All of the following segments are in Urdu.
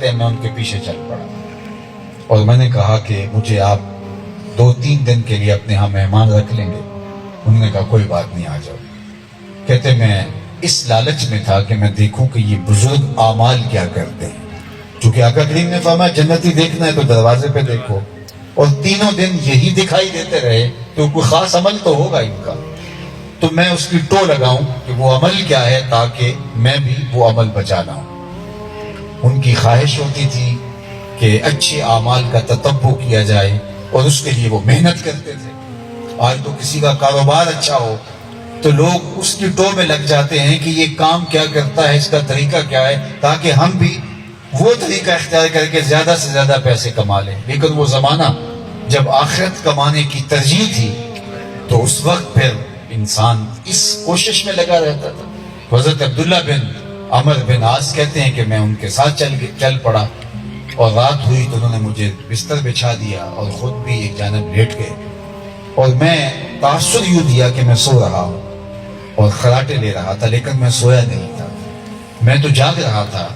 کرتے ہیں، میں ان کے پیچھے چل پڑا اور میں نے کہا کہ مجھے آپ 2-3 دن کے لیے اپنے ہاں مہمان رکھ لیں گے؟ انہوں نے کہا کوئی بات نہیں، آ جاؤ۔ کہتے میں اس لالچ میں تھا کہ میں دیکھوں کہ یہ بزرگ اعمال کیا کرتے ہیں، چونکہ آقا کریم نے فرمایا جنتی دیکھنا ہے تو دروازے پہ دیکھو، اور تینوں دن یہی دکھائی دیتے رہے تو کوئی خاص عمل تو ہوگا ان کا، تو میں اس کی ٹو لگاؤں کہ وہ عمل کیا ہے تاکہ میں بھی وہ عمل بچا لاؤں۔ ان کی خواہش ہوتی تھی کہ اچھے اعمال کا تتبع کیا جائے اور اس کے لیے وہ محنت کرتے تھے۔ آج تو کسی کا کاروبار اچھا ہو تو لوگ اس کی ٹو میں لگ جاتے ہیں کہ یہ کام کیا کرتا ہے، اس کا طریقہ کیا ہے، تاکہ ہم بھی وہ طریقہ اختیار کر کے زیادہ سے زیادہ پیسے کما لیں۔ لیکن وہ زمانہ جب آخرت کمانے کی ترجیح تھی تو اس وقت پھر انسان اس کوشش میں لگا رہتا تھا۔ حضرت عبداللہ بن عمر بن عاص کہتے ہیں کہ میں ان کے ساتھ چل پڑا، اور رات ہوئی تو انہوں نے مجھے بستر بچھا دیا اور خود بھی ایک جانب لیٹ گئے، اور میں تاثر یوں دیا کہ میں سو رہا ہوں اور خراٹے لے رہا تھا، لیکن میں سویا نہیں تھا، میں تو جاگ رہا تھا،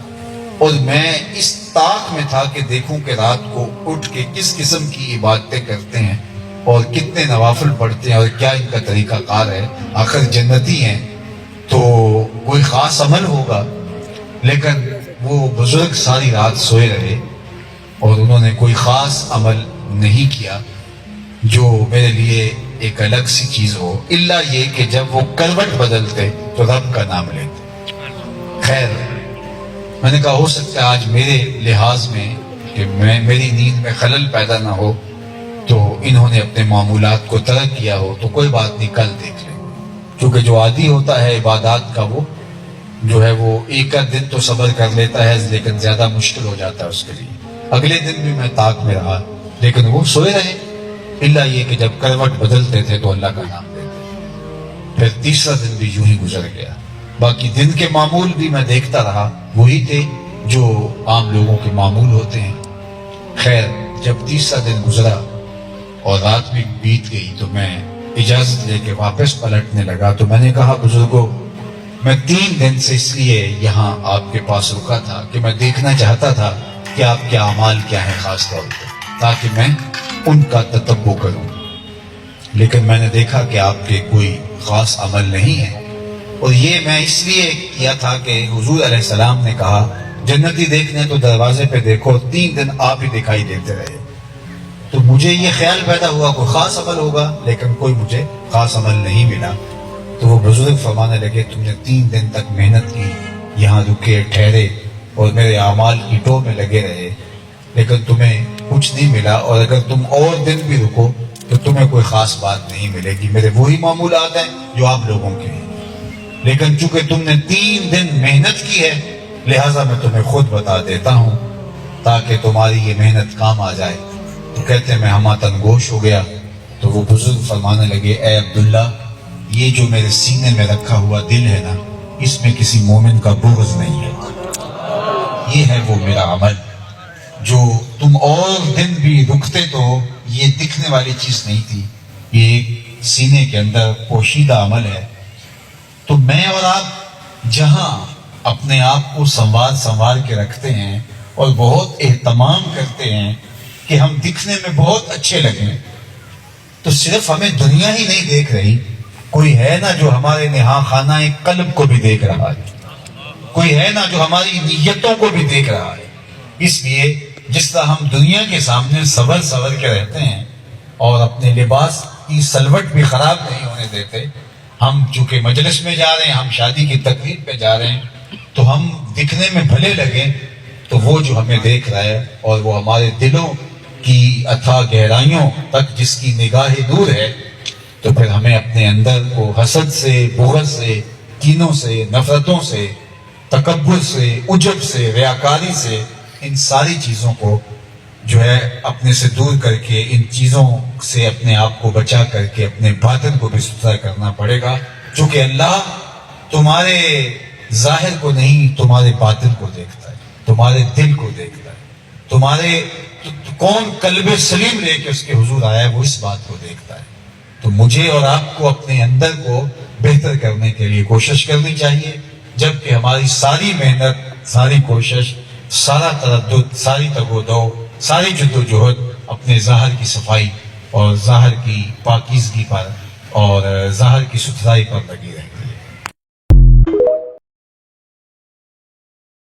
اور میں اس طاق میں تھا کہ دیکھوں کہ رات کو اٹھ کے کس قسم کی عبادتیں کرتے ہیں اور کتنے نوافل پڑھتے ہیں اور کیا ان کا طریقہ کار ہے۔ آخر جنتی ہیں تو کوئی خاص عمل ہوگا، لیکن وہ بزرگ ساری رات سوئے رہے اور انہوں نے کوئی خاص عمل نہیں کیا جو میرے لیے ایک الگ سی چیز ہو، الا یہ کہ جب وہ کروٹ بدلتے تو رب کا نام لیتے۔ خیر، میں نے کہا ہو سکتا ہے آج میرے لحاظ میں کہ میری نیند میں خلل پیدا نہ ہو تو انہوں نے اپنے معمولات کو ترک کیا ہو، تو کوئی بات نہیں، کل دیکھ لیں۔ کیونکہ جو عادی ہوتا ہے عبادات کا وہ جو ہے وہ ایک دن تو صبر کر لیتا ہے، لیکن زیادہ مشکل ہو جاتا ہے اس کے لیے۔ اگلے دن بھی میں طاق میں رہا، لیکن وہ سوئے رہے، الا یہ کہ جب کروٹ بدلتے تھے تو اللہ کا نام لیتے۔ پھر تیسرا دن بھی یوں ہی گزر گیا، باقی دن کے معمول بھی میں دیکھتا رہا، وہی تھے جو عام لوگوں کے معمول ہوتے ہیں۔ خیر، جب تیسرا دن گزرا اور رات بھی بیت گئی تو میں اجازت لے کے واپس پلٹنے لگا، تو میں نے کہا بزرگوں، میں 3 دن سے اس لیے یہاں آپ کے پاس رکا تھا کہ میں دیکھنا چاہتا تھا کہ آپ کے اعمال کیا ہیں خاص طور پہ، تاکہ میں ان کا تتبع کروں، لیکن میں نے دیکھا کہ آپ کے کوئی خاص عمل نہیں ہے، اور یہ میں اس لیے کیا تھا کہ حضور علیہ السلام نے کہا جنتی دیکھنے تو دروازے پہ دیکھو، 3 دن آپ ہی دکھائی دیتے رہے، تو مجھے یہ خیال پیدا ہوا کوئی خاص عمل ہوگا، لیکن کوئی مجھے خاص عمل نہیں ملا۔ تو وہ بزرگ فرمانے لگے تم نے 3 دن تک محنت کی، یہاں رکے ٹھہرے اور میرے اعمال کی ٹو میں لگے رہے، لیکن تمہیں کچھ نہیں ملا، اور اگر تم اور دن بھی رکو تو تمہیں کوئی خاص بات نہیں ملے گی، میرے وہی معمولات ہیں جو آپ لوگوں کے ہیں، لیکن چونکہ تم نے 3 دن محنت کی ہے لہٰذا میں تمہیں خود بتا دیتا ہوں تاکہ تمہاری یہ محنت کام آ جائے۔ تو کہتے ہیں میں ہمہ تنگوش ہو گیا، تو وہ بزرگ فرمانے لگے اے عبداللہ، یہ جو میرے سینے میں رکھا ہوا دل ہے نا، اس میں کسی مومن کا بغض نہیں ہے، یہ ہے وہ میرا عمل جو تم اور دن بھی رکتے تو یہ دکھنے والی چیز نہیں تھی، یہ ایک سینے کے اندر پوشیدہ عمل ہے۔ تو میں اور آپ جہاں اپنے آپ کو سنوار کے رکھتے ہیں اور بہت اہتمام کرتے ہیں کہ ہم دکھنے میں بہت اچھے لگیں، تو صرف ہمیں دنیا ہی نہیں دیکھ رہی، کوئی ہے نا جو ہمارے نہا خانہ قلب کو بھی دیکھ رہا ہے، کوئی ہے نا جو ہماری نیتوں کو بھی دیکھ رہا ہے۔ اس لیے جس طرح ہم دنیا کے سامنے سور کے رہتے ہیں اور اپنے لباس کی سلوٹ بھی خراب نہیں ہونے دیتے، ہم چونکہ مجلس میں جا رہے ہیں، ہم شادی کی تقریب پہ جا رہے ہیں، تو ہم دکھنے میں بھلے لگیں تو وہ جو ہمیں دیکھ رہا ہے اور وہ ہمارے دلوں کی اتھا گہرائیوں تک جس کی نگاہ دور ہے، تو پھر ہمیں اپنے اندر کو حسد سے، بغض سے، کینوں سے، نفرتوں سے، تکبر سے، عجب سے، ریاکاری سے، ان ساری چیزوں کو جو ہے اپنے سے دور کر کے، ان چیزوں سے اپنے آپ کو بچا کر کے اپنے باطن کو بھی ستھرا کرنا پڑے گا، چونکہ اللہ تمہارے ظاہر کو نہیں، تمہارے باطن کو دیکھتا ہے، تمہارے دل کو دیکھتا ہے، تمہارے کون قلب سلیم لے کے اس کے حضور آیا ہے وہ اس بات کو دیکھتا ہے۔ تو مجھے اور آپ کو اپنے اندر کو بہتر کرنے کے لیے کوشش کرنی چاہیے، جبکہ ہماری ساری محنت، ساری کوشش سارا تردد، ساری تگ و دو، ساری جد و جہد اپنے ظاہر کی صفائی اور ظاہر کی پاکیزگی پر اور ظاہر کی ستھرائی پر لگی رہے.